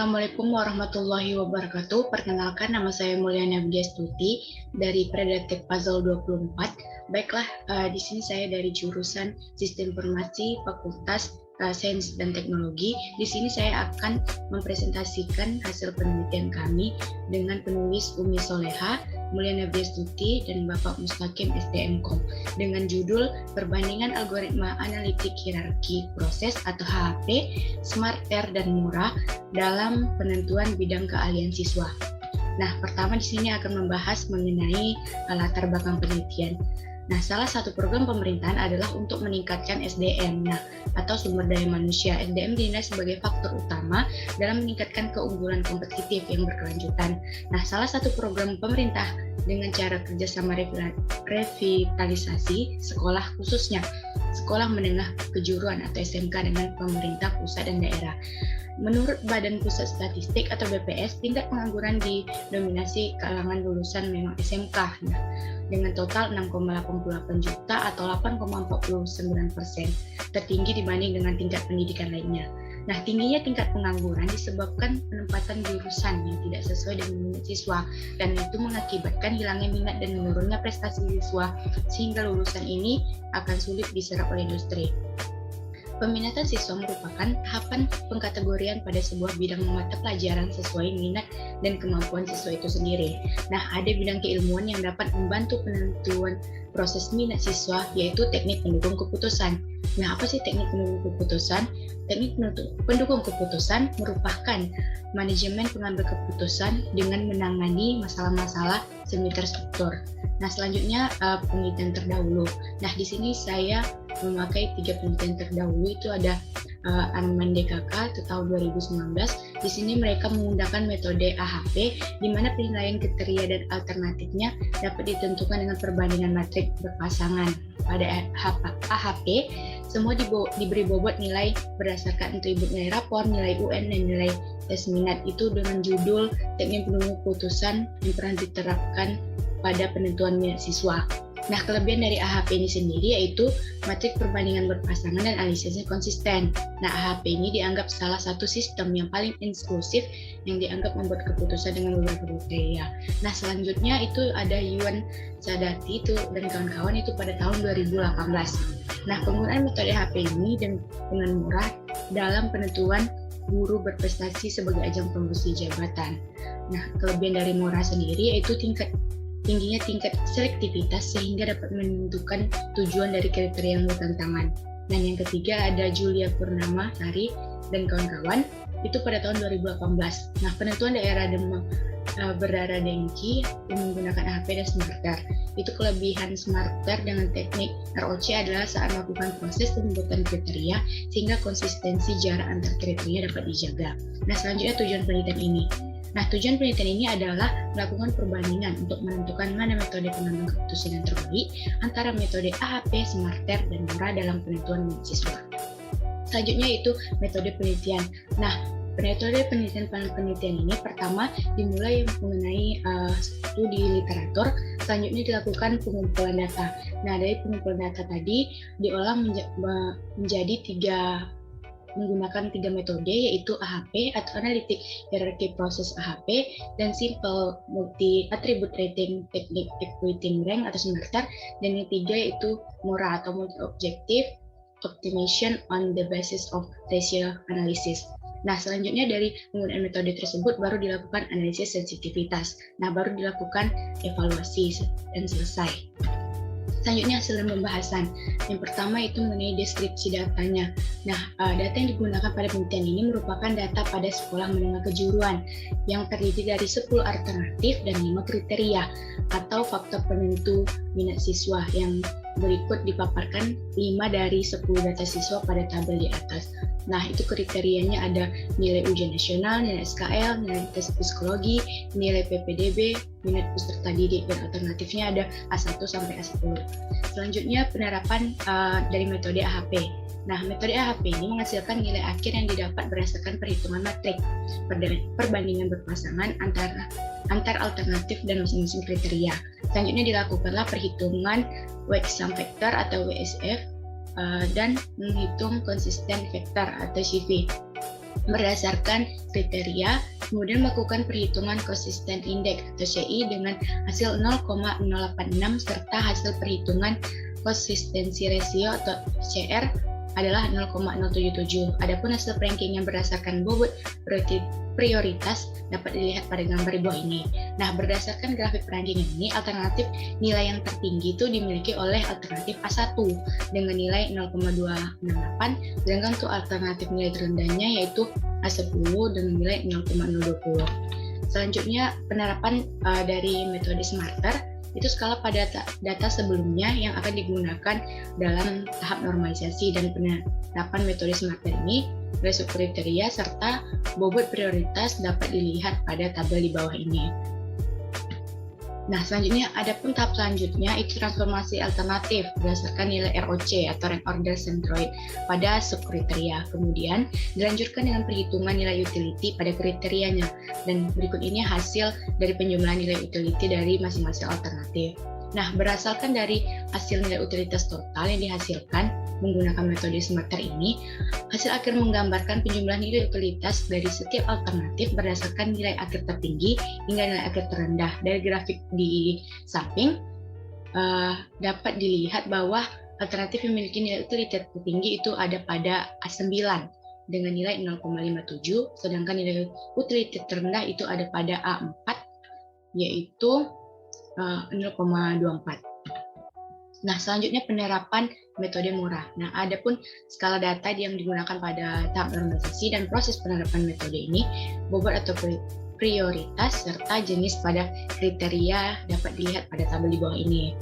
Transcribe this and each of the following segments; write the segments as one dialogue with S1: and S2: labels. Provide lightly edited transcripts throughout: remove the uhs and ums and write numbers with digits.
S1: Assalamualaikum warahmatullahi wabarakatuh. Perkenalkan, nama saya Mulyana Widyastuti dari Predatek Puzzle 24. Baiklah, di sini saya dari jurusan Sistem Informasi Fakultas Sains dan Teknologi. Di sini saya akan mempresentasikan hasil penelitian kami dengan penulis Umi Soleha, Mulyana Widyastuti, dan Bapak Mustaqim SDMkom dengan judul Perbandingan Algoritma Analitik Hierarki Proses atau HAP, Smart, Fair, dan Murah dalam penentuan bidang keahlian siswa. Nah, pertama di sini akan membahas mengenai latar belakang penelitian. Nah, salah satu program pemerintahan adalah untuk meningkatkan SDM, atau sumber daya manusia. SDM dinilai sebagai faktor utama dalam meningkatkan keunggulan kompetitif yang berkelanjutan. Nah, salah satu program pemerintah dengan cara kerjasama revitalisasi sekolah, khususnya sekolah menengah kejuruan atau SMK dengan pemerintah pusat dan daerah. Menurut Badan Pusat Statistik atau BPS, tingkat pengangguran didominasi kalangan lulusan memang SMK. Nah, dengan total 6,88 juta atau 8,49%, tertinggi dibanding dengan tingkat pendidikan lainnya. Nah, tingginya tingkat pengangguran disebabkan penempatan jurusan yang tidak sesuai dengan minat siswa, dan itu mengakibatkan hilangnya minat dan menurunnya prestasi siswa, sehingga lulusan ini akan sulit diserap oleh industri. Peminatan siswa merupakan tahapan pengkategorian pada sebuah bidang mata pelajaran sesuai minat dan kemampuan siswa itu sendiri. Nah, ada bidang keilmuan yang dapat membantu penentuan proses minat siswa, yaitu teknik pendukung keputusan. Nah, apa sih teknik pendukung keputusan? Teknik pendukung keputusan merupakan manajemen pengambil keputusan dengan menangani masalah-masalah semi terstruktur. Nah, selanjutnya penelitian terdahulu. Nah, di sini saya memakai 3 penelitian terdahulu. Itu ada Arman DKK itu tahun 2019. Di sini mereka menggunakan metode AHP, di mana penilaian kriteria dan alternatifnya dapat ditentukan dengan perbandingan matrik berpasangan. Pada AHP, semua diberi bobot nilai berdasarkan atribut nilai rapor, nilai UN, dan nilai tes minat. Itu dengan judul teknik pendukung keputusan yang pernah diterapkan pada penentuan minat siswa. Nah, kelebihan dari AHP ini sendiri yaitu matrik perbandingan berpasangan dan analisisnya konsisten. Nah, AHP ini dianggap salah satu sistem yang paling inklusif yang dianggap membuat keputusan dengan beberapa kriteria. Nah, selanjutnya itu ada Yuan Sadati itu dan kawan-kawan itu pada tahun 2018. Nah, penggunaan metode AHP ini dengan murah dalam penentuan guru berprestasi sebagai ajang promosi jabatan. Nah, kelebihan dari Mora sendiri yaitu tingginya tingkat selektivitas sehingga dapat menentukan tujuan dari kriteria yang bertentangan. Dan yang ketiga ada Julia Purnama Sari dan kawan-kawan itu pada tahun 2018. Nah, penentuan daerah demam berdarah dengki menggunakan AHP dan SmartCare. Itu kelebihan SmartCare dengan teknik ROC adalah saat melakukan proses pembuatan kriteria sehingga konsistensi jarak antar kriteria dapat dijaga. Nah, selanjutnya tujuan penelitian ini. Nah, tujuan penelitian ini adalah melakukan perbandingan untuk menentukan mana metode pengambilan keputusan yang terbaik antara metode AHP, SmartCare, dan Mora dalam penentuan minat siswa. Selanjutnya itu metode penelitian. Nah, metode penelitian ini pertama dimulai mengenai studi literatur, selanjutnya dilakukan pengumpulan data. Nah, dari pengumpulan data tadi diolah menjadi menggunakan 3 metode, yaitu AHP atau Analytic Hierarchy Process AHP, dan Simple Multi Attribute Rating Technique Equating Rank atau SmartCare, dan yang 3 yaitu MORA atau Multi Objective Optimization on the Basis of Ratio Analysis. Nah, selanjutnya dari penggunaan metode tersebut baru dilakukan analisis sensitivitas. Nah, baru dilakukan evaluasi dan selesai. Selanjutnya hasil pembahasan. Yang pertama itu mengenai deskripsi datanya. Nah, data yang digunakan pada penelitian ini merupakan data pada sekolah menengah kejuruan yang terdiri dari 10 alternatif dan 5 kriteria atau faktor penentu minat siswa yang berikut dipaparkan 5 dari 10 data siswa pada tabel di atas. Nah, itu kriterianya ada nilai ujian nasional, nilai SKL, nilai tes psikologi, nilai PPDB, minat peserta didik, dan alternatifnya ada A1 sampai A10. Selanjutnya penerapan dari metode AHP. Nah, metode AHP ini menghasilkan nilai akhir yang didapat berdasarkan perhitungan matrik, perbandingan berpasangan antar alternatif dan masing-masing kriteria. Selanjutnya dilakukanlah perhitungan weight sum factor atau WSF dan menghitung konsisten vektor atau CV. berdasarkan kriteria, kemudian melakukan perhitungan Consistent Index atau CI dengan hasil 0,086 serta hasil perhitungan Consistency Ratio atau CR adalah 0,077. Adapun hasil ranking yang berdasarkan bobot prioritas dapat dilihat pada gambar di bawah ini. Nah, berdasarkan grafik ranking ini, alternatif nilai yang tertinggi itu dimiliki oleh alternatif A1 dengan nilai 0,268, sedangkan untuk alternatif nilai terendahnya yaitu A10 dengan nilai 0,020. Selanjutnya, penerapan dari metode Smarter itu skala pada data sebelumnya yang akan digunakan dalam tahap normalisasi, dan penerapan metode Smarter ini resiko kriteria serta bobot prioritas dapat dilihat pada tabel di bawah ini. Nah, selanjutnya adapun tahap selanjutnya itu transformasi alternatif berdasarkan nilai ROC atau Rank Order Centroid pada subkriteria. Kemudian dilanjutkan dengan perhitungan nilai utility pada kriterianya, dan berikut ini hasil dari penjumlahan nilai utility dari masing-masing alternatif. Nah, berdasarkan dari hasil nilai utilitas total yang dihasilkan menggunakan metode Smarter ini, hasil akhir menggambarkan penjumlahan nilai utilitas dari setiap alternatif berdasarkan nilai akhir tertinggi hingga nilai akhir terendah. Dari grafik di samping dapat dilihat bahwa alternatif yang memiliki nilai utilitas tertinggi itu ada pada A9 dengan nilai 0,57, sedangkan nilai utilitas terendah itu ada pada A4 yaitu 0,24. Nah, selanjutnya penerapan metode murah. Nah, adapun skala data yang digunakan pada tahap normalisasi dan proses penerapan metode ini, bobot atau prioritas serta jenis pada kriteria dapat dilihat pada tabel di bawah ini.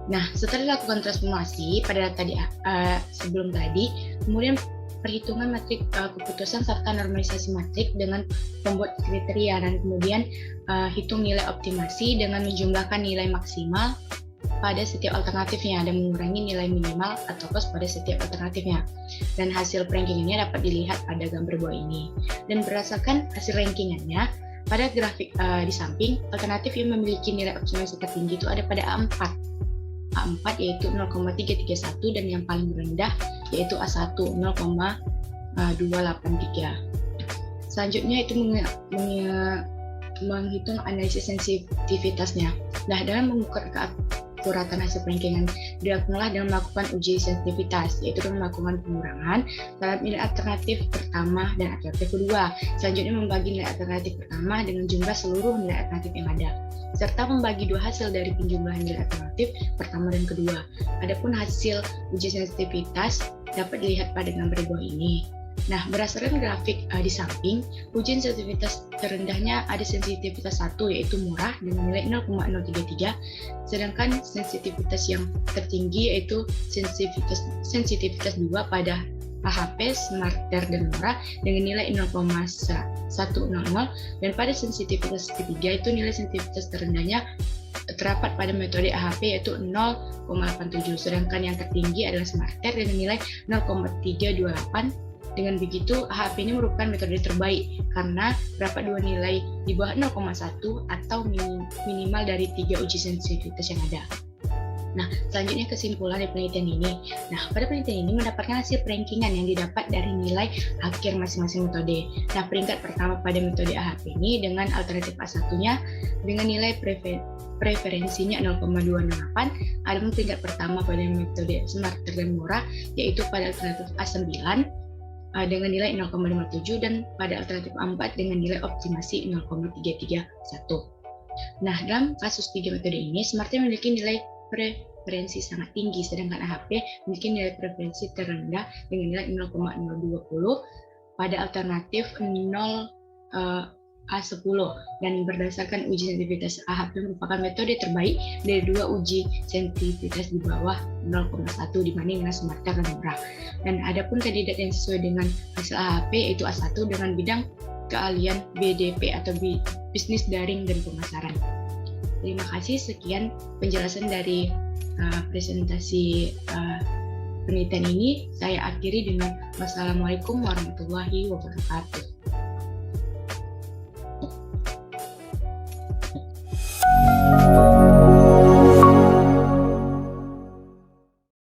S1: Nah, setelah dilakukan transformasi pada data sebelum tadi, kemudian perhitungan matrik keputusan serta normalisasi matrik dengan membuat kriteria, dan kemudian hitung nilai optimasi dengan menjumlahkan nilai maksimal pada setiap alternatifnya dan mengurangi nilai minimal atau cost pada setiap alternatifnya. Dan hasil rankingannya dapat dilihat pada gambar bawah ini. Dan berdasarkan hasil rankingannya, pada grafik di samping, alternatif yang memiliki nilai optimasi tertinggi itu ada pada A4. A4 yaitu 0,331 dan yang paling rendah yaitu A1 0,283. Selanjutnya itu menghitung analisis sensitivitasnya. Nah, dalam mengukur keakuratan hasil rankingan dilakukanlah dengan melakukan uji sensitivitas, yaitu dengan melakukan pengurangan terhadap nilai alternatif pertama dan alternatif kedua. Selanjutnya membagi nilai alternatif pertama dengan jumlah seluruh nilai alternatif yang ada, serta membagi dua hasil dari penjumlahan nilai alternatif pertama dan kedua. Adapun hasil uji sensitivitas dapat dilihat pada gambar di bawah ini. Nah, berdasarkan grafik di samping, ujian sensitivitas terendahnya ada sensitivitas 1 yaitu murah dengan nilai 0,033, sedangkan sensitivitas yang tertinggi yaitu sensitivitas 2 pada AHP, Smarter dan murah dengan nilai 0,100, dan pada sensitivitas ketiga itu nilai sensitivitas terendahnya terdapat pada metode AHP yaitu 0,87, sedangkan yang tertinggi adalah Smarter dengan nilai 0,328. Dengan begitu, AHP ini merupakan metode terbaik karena terdapat dua nilai di bawah 0,1 atau minimal dari 3 uji sensitivitas yang ada. Nah, selanjutnya kesimpulan dari penelitian ini. Nah, pada penelitian ini mendapatkan hasil rankingan yang didapat dari nilai akhir masing-masing metode. Nah, peringkat pertama pada metode AHP ini dengan alternatif A1-nya dengan nilai preferensinya 0,268, adapun peringkat pertama pada metode Smarter dan murah yaitu pada alternatif A9 dengan nilai 0,57 dan pada alternatif A4 dengan nilai optimasi 0,331. Nah, dalam kasus 3 metode ini, Smarter memiliki nilai preferensi sangat tinggi, sedangkan AHP memiliki nilai preferensi terendah dengan nilai 0,020 pada alternatif A10, dan berdasarkan uji sensitivitas AHP merupakan metode terbaik dari dua uji sensitivitas di bawah 0,1 dibanding dengan Smarter dan murah. Dan adapun kandidat yang sesuai dengan hasil AHP yaitu A1 dengan bidang keahlian BDP atau bisnis daring dan pemasaran. Terima kasih, sekian penjelasan dari presentasi penelitian ini. Saya akhiri dengan wassalamualaikum warahmatullahi wabarakatuh.